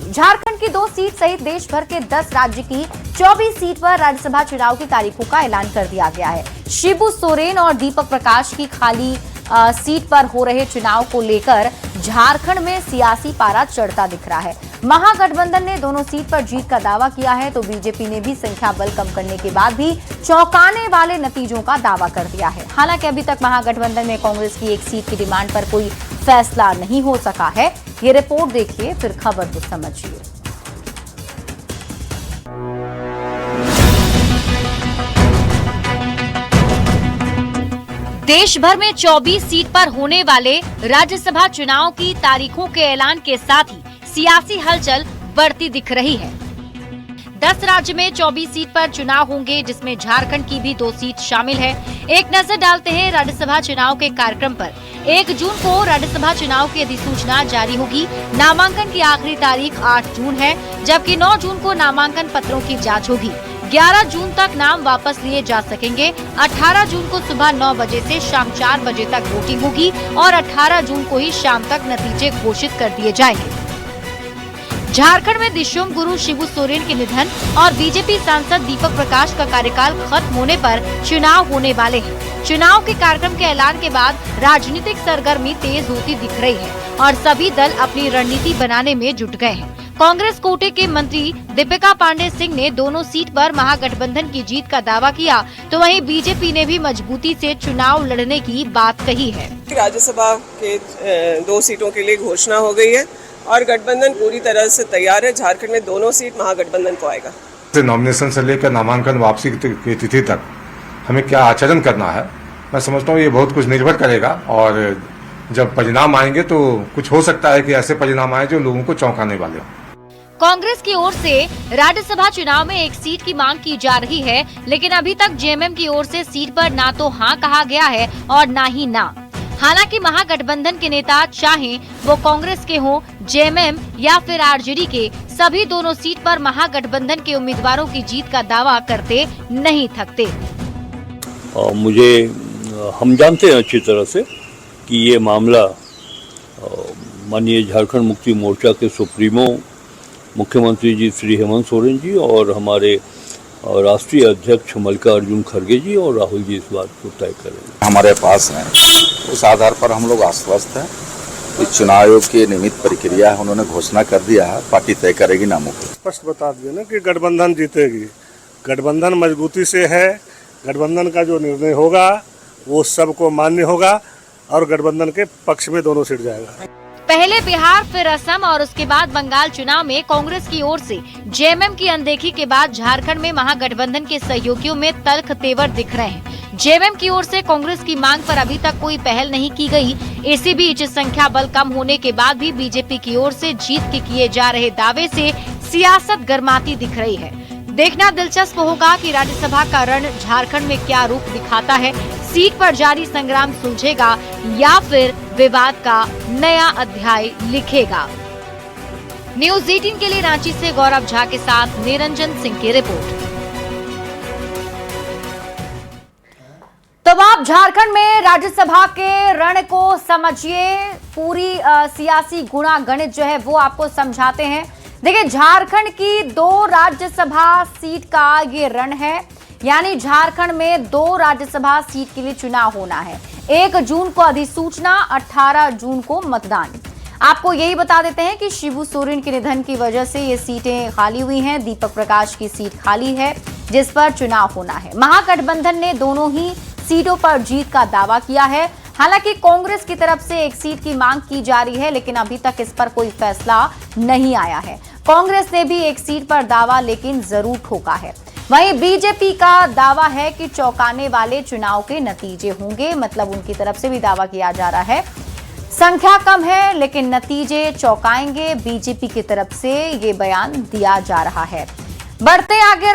की। झारखंड की 2 सीट सहित देश भर के 10 राज्य की 24 सीट पर राज्यसभा चुनाव की तारीखों का ऐलान कर दिया गया है। शिबू सोरेन और दीपक प्रकाश की खाली सीट पर हो रहे चुनाव को लेकर झारखंड में सियासी पारा चढ़ता दिख रहा है। महागठबंधन ने दोनों सीट पर जीत का दावा किया है, तो बीजेपी ने भी संख्या बल कम करने के बाद भी चौंकाने वाले नतीजों का दावा कर दिया है। हालांकि अभी तक महागठबंधन में कांग्रेस की 1 सीट की डिमांड पर कोई फैसला नहीं हो सका है। ये रिपोर्ट देखिए, फिर खबर को समझिए। देश भर में 24 सीट पर होने वाले राज्यसभा चुनाव की तारीखों के ऐलान के साथ ही सियासी हलचल बढ़ती दिख रही है। 10 राज्य में 24 सीट पर चुनाव होंगे, जिसमें झारखंड की भी 2 सीट शामिल है। एक नजर डालते हैं राज्यसभा चुनाव के कार्यक्रम पर। 1 जून को राज्यसभा चुनाव की अधिसूचना जारी होगी। नामांकन की आखिरी तारीख 8 जून है, जबकि 9 जून को नामांकन पत्रों की जांच होगी। 11 जून तक नाम वापस लिए जा सकेंगे। 18 जून को सुबह 9 बजे से शाम 4 बजे तक वोटिंग होगी और 18 जून को ही शाम तक नतीजे घोषित कर दिए जाएंगे। झारखंड में दिशोम गुरु शिबू सोरेन के निधन और बीजेपी सांसद दीपक प्रकाश का कार्यकाल खत्म होने पर चुनाव होने वाले हैं। चुनाव के कार्यक्रम के ऐलान के बाद राजनीतिक सरगर्मी तेज होती दिख रही है और सभी दल अपनी रणनीति बनाने में जुट गए हैं। कांग्रेस कोटे के मंत्री दीपिका पांडे सिंह ने दोनों सीट पर महागठबंधन की जीत का दावा किया, तो वहीं बीजेपी ने भी मजबूती से चुनाव लड़ने की बात कही है। राज्यसभा के 2 सीटों के लिए घोषणा हो गई है और गठबंधन पूरी तरह से तैयार है। झारखंड में दोनों सीट महागठबंधन को आएगा। नॉमिनेशन से लेकर नामांकन वापसी की तिथि तक हमें क्या आचरण करना है, मैं समझता हूँ ये बहुत कुछ निर्भर करेगा और जब परिणाम आएंगे तो कुछ हो सकता है कि ऐसे परिणाम आए जो लोगों को चौंकाने वाले हों। कांग्रेस की ओर से राज्यसभा चुनाव में 1 सीट की मांग की जा रही है, लेकिन अभी तक जेएमएम की ओर से सीट पर ना तो हाँ कहा गया है और ना ही ना। हालांकि महागठबंधन के नेता चाहे वो कांग्रेस के हों, जेएमएम या फिर आरजेडी के, सभी दोनों सीट पर महागठबंधन के उम्मीदवारों की जीत का दावा करते नहीं थकते। हम जानते हैं अच्छी तरह से कि ये मामला माननीय झारखंड मुक्ति मोर्चा के सुप्रीमो मुख्यमंत्री जी श्री हेमंत सोरेन जी और हमारे राष्ट्रीय अध्यक्ष मल्लिकार्जुन खड़गे जी और राहुल जी इस बात को तय करेंगे। हमारे पास है, उस आधार पर हम लोग आश्वस्त हैं कि चुनाव आयोग की नियमित प्रक्रिया है, उन्होंने घोषणा कर दिया है, पार्टी तय करेगी नामों को। स्पष्ट बता दिया ना कि गठबंधन जीतेगी। गठबंधन मजबूती से है। गठबंधन का जो निर्णय होगा वो सबको मान्य होगा और गठबंधन के पक्ष में दोनों सीट जाएगा। पहले बिहार, फिर असम और उसके बाद बंगाल चुनाव में कांग्रेस की ओर से जेएमएम की अनदेखी के बाद झारखंड में महागठबंधन के सहयोगियों में तल्ख तेवर दिख रहे हैं। जेएमएम की ओर से कांग्रेस की मांग पर अभी तक कोई पहल नहीं की गई। इसी बीच संख्या बल कम होने के बाद भी बीजेपी की ओर से जीत के किए जा रहे दावे से सियासत गर्माती दिख रही है। देखना दिलचस्प होगा कि राज्यसभा का रण झारखंड में क्या रूप दिखाता है। सीट पर जारी संग्राम सुलझेगा या फिर विवाद का नया अध्याय लिखेगा। न्यूज़ 18 के लिए रांची से गौरव झा के साथ निरंजन सिंह की रिपोर्ट। तो आप झारखंड में राज्यसभा के रण को समझिए। पूरी सियासी गुणा गणित जो है वो आपको समझाते हैं। देखिए, झारखंड की 2 राज्यसभा सीट का ये रण है, यानी झारखंड में 2 राज्यसभा सीट के लिए चुनाव होना है। 1 जून को अधिसूचना, 18 जून को मतदान। आपको यही बता देते हैं कि शिबू सोरेन के निधन की वजह से ये सीटें खाली हुई हैं। दीपक प्रकाश की सीट खाली है जिस पर चुनाव होना है। महागठबंधन ने दोनों ही सीटों पर जीत का दावा किया है। हालांकि कांग्रेस की तरफ से 1 सीट की मांग की जा रही है, लेकिन अभी तक इस पर कोई फैसला नहीं आया है। कांग्रेस ने भी 1 सीट पर दावा लेकिन जरूर ठोका है। वहीं बीजेपी का दावा है कि चौंकाने वाले चुनाव के नतीजे होंगे, मतलब उनकी तरफ से भी दावा किया जा रहा है। संख्या कम है लेकिन नतीजे चौंकाएंगे, बीजेपी की तरफ से ये बयान दिया जा रहा है। बढ़ते आगे।